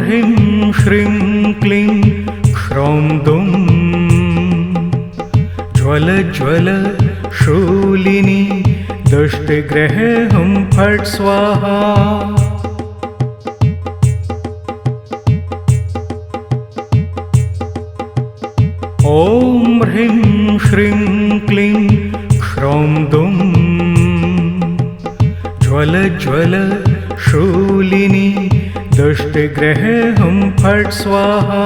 ह्रीं श्रीं क्लीं ह्रौं दुं ज्वल ज्वल शूलिनी दुष्टग्रहे हुं फट् स्वाहा। ॐ ह्रीं श्रीं क्लीं ह्रौं दुं ज्वल ज्वल शूलिनी दुष्टग्रहे हुं फट् स्वाहा।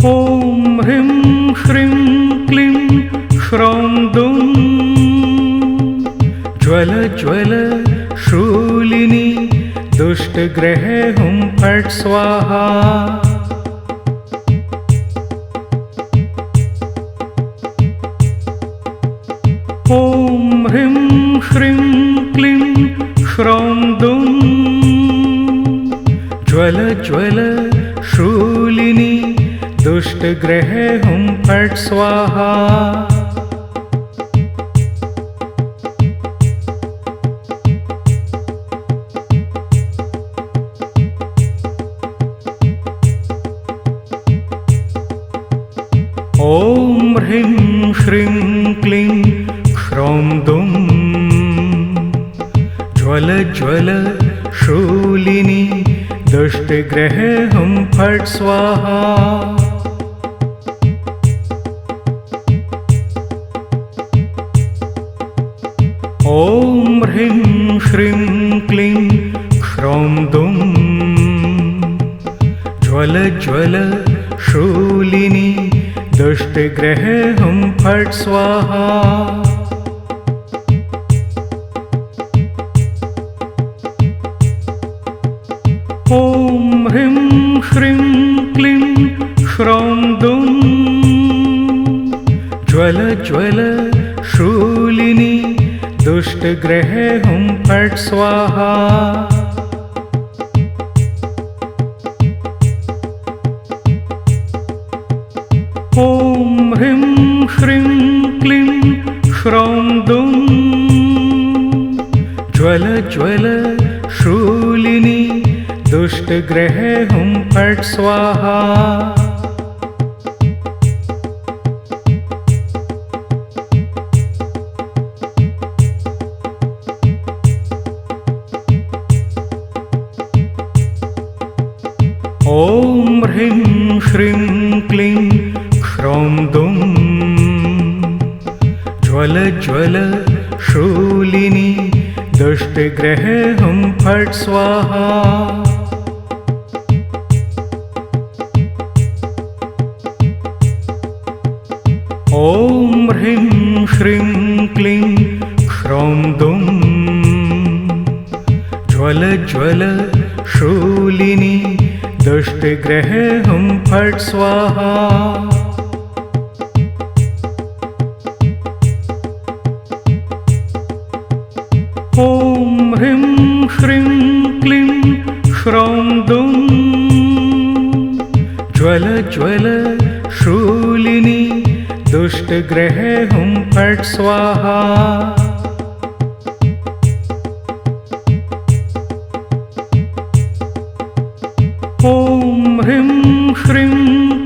ॐ ह्रीं श्रीं क्लीं ह्रौं दुं ज्वल ज्वल शूलिनी दुष्टग्रहे हुं फट् स्वाहा। ॐ ह्रीं श्रीं क्लीं ह्रौं दुं ज्वल ज्वल शूलिनी दुष्टग्रहे हुं फट् स्वाहा। ॐ ह्रीं श्रीं क्लीं ह्रौं दुं ज्वल ज्वल शूलिनी दुष्टग्रहे हुं फट् स्वाहा। ॐ ह्रीं श्रीं क्लीं ह्रौं दुं ज्वल ज्वल शूलिनी दुष्टग्रहे हुं फट् स्वाहा। ॐ ह्रीं श्रीं क्लीं ह्रौं दुं ज्वल ज्वल शूलिनी दुष्टग्रहे हुं फट् स्वाहा। ॐ ह्रीं श्रीं क्लीं ह्रौं दुं ज्वल ज्वल शूलिनी दुष्टग्रहे हुं फट् स्वाहा। ॐ ह्रीं श्रीं क्लीं ह्रौं दुं ज्वल ज्वल शूलिनी दुष्टग्रहे हुं फट् स्वाहा। ॐ ह्रीं श्रीं क्लीं ह्रौं दुं ज्वल ज्वल शूलिनी दुष्टग्रहे हुं फट् स्वाहा। ॐ ह्रीं श्रीं क्लीं ह्रौं दुं ज्वल ज्वल शूलिनी दुष्टग्रहे हुं फट् स्वाहा। ॐ ह्रीं श्रीं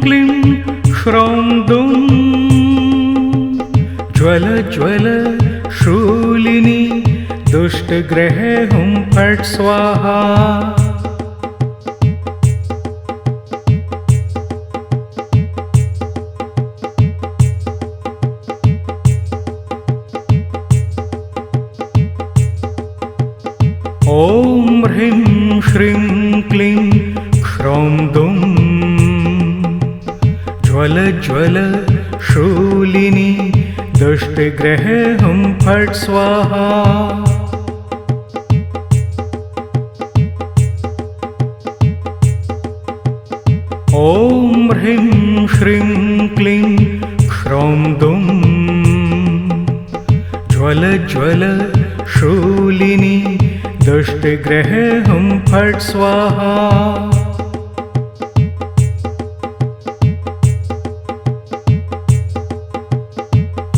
क्लीं ह्रौं दुं ज्वल ज्वल शूलिनी दुष्टग्रहे हुं फट् स्वाहा। ॐ ह्रीं श्रीं क्लीं ह्रौं दुं ज्वल ज्वल शूलिनी दुष्टग्रहे हुं फट् स्वाहा। ॐ ह्रीं श्रीं क्लीं ह्रौं दुं ज्वल ज्वल शूलिनी दुष्टग्रहे हुं फट् स्वाहा।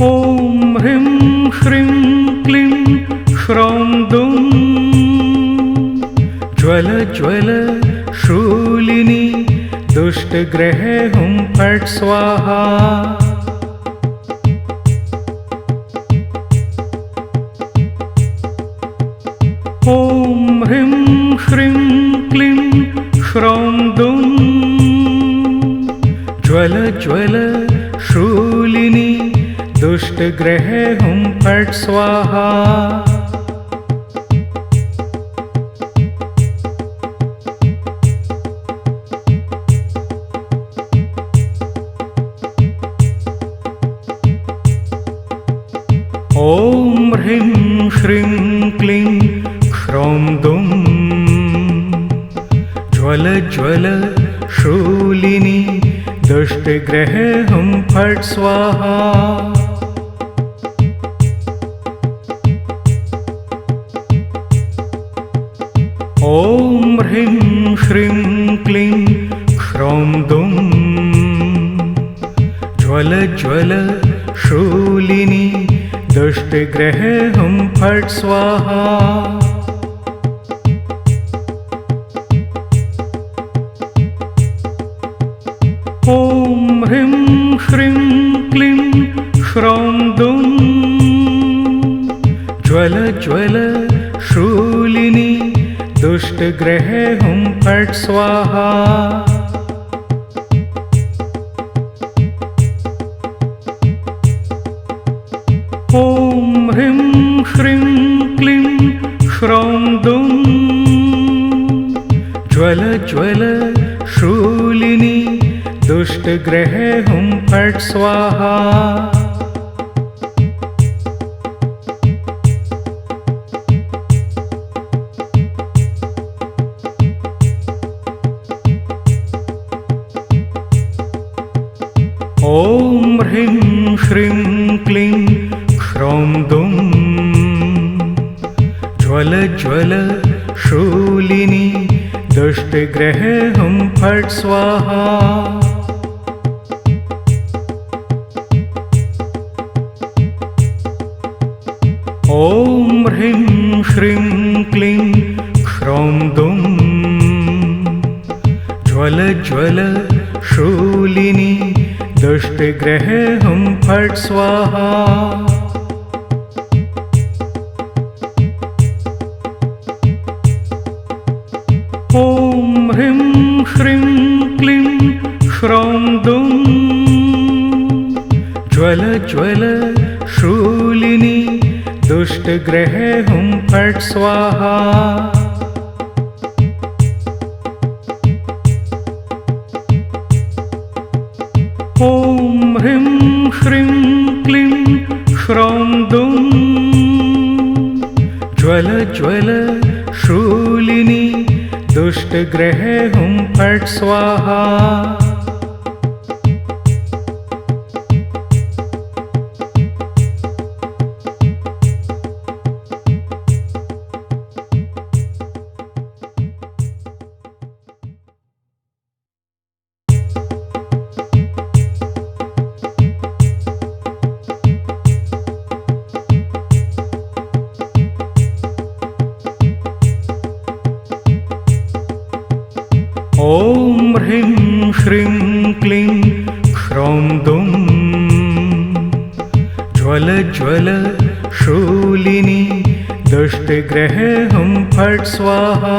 ॐ ह्रीं श्रीं क्लीं दुष्टग्रहे हुं फट् स्वाहा। ॐ ह्रीं श्रीं क्लीं श्रौं दुं ज्वल ज्वल शूलिनी दुष्टग्रहे हुं फट् स्वाहा। ॐ ह्रीं श्रीं क्लीं श्रौं दुं ज्वल ज्वल शूलिनी दुष्टग्रहे हुं फट् स्वाहा। ॐ ह्रीं श्रीं क्लीं श्रौं दुं ज्वल ज्वल शूलिनी दुष्टग्रहे हुं फट् स्वाहा। ॐ ह्रीं श्रीं क्लीं श्रौं दुं ज्वल ज्वल शूलिनी दुष्टग्रहे हुं फट् स्वाहा। ॐ ह्रीं श्रीं क्लीं श्रौं दुं ज्वल ज्वल शूलिनी दुष्टग्रहे हुं फट् स्वाहा। ॐ ह्रीं श्रीं क्लीं श्रौं दुं ज्वल ज्वल शूलिनी दुष्टग्रहे हुं फट् स्वाहा। ॐ ह्रीं श्रीं क्लीं श्रौं दुं ज्वल ज्वल शूलिनी दुष्टग्रहे हुं फट् स्वाहा। ॐ ह्रीं श्रीं क्लीं श्रौं दुं ज्वल ज्वल शूलिनी दुष्टग्रहे हुं फट् स्वाहा। ॐ ह्रीं श्रीं क्लीं श्रौं दुं ज्वल ज्वल शूलिनी दुष्टग्रहे हुं फट् स्वाहा। ॐ ह्रीं श्रीं क्लीं श्रौं दुं ज्वल ज्वल शूलिनी दुष्टग्रहे हुं फट् स्वाहा।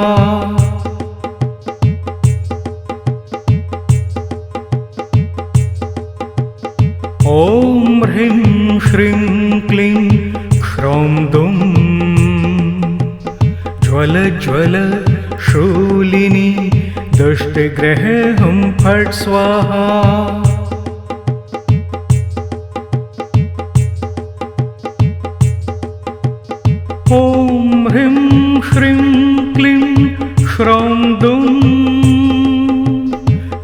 ॐ ह्रीं श्रीं क्लीं श्रौं दुं ज्वल ज्वल शूलिनी दुष्टग्रहे हुं फट् स्वाहा। ॐ ह्रीं श्रीं क्लीं श्रौं दुं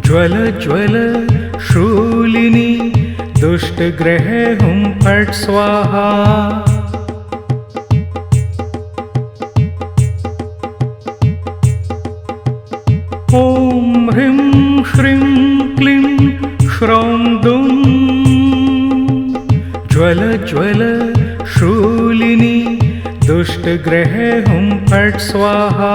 ज्वल ज्वल शूलिनी दुष्टग्रहे हुं फट् स्वाहा। ॐ ह्रीं श्रीं क्लीं श्रौं दुं ज्वल ज्वल शूलिनी दुष्टग्रहे हुं फट् स्वाहा।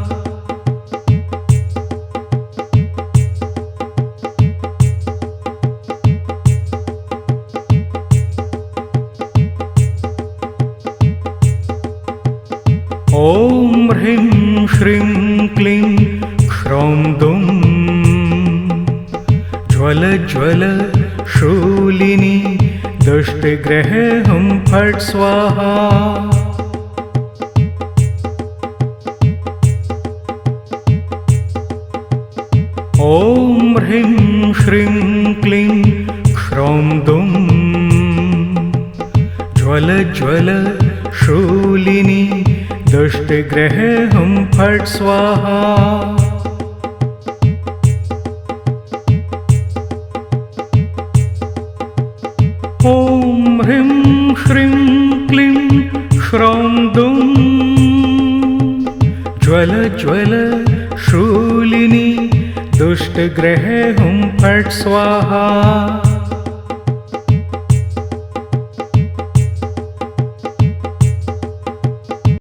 ॐ ह्रीं श्रीं क्लीं ह्रौं दुं ज्वल ज्वल शूलिनी दुष्टग्रहं फट् स्वाहा। ॐ ह्रीं श्रीं क्लीं ह्रौं दुं ज्वल ज्वल शूलिनी दुष्टग्रहं फट् स्वाहा। ॐ ह्रीं श्रीं क्लीं ह्रौं दुं ज्वल ज्वल शूलिनी दुष्टग्रहं फट् स्वाहा।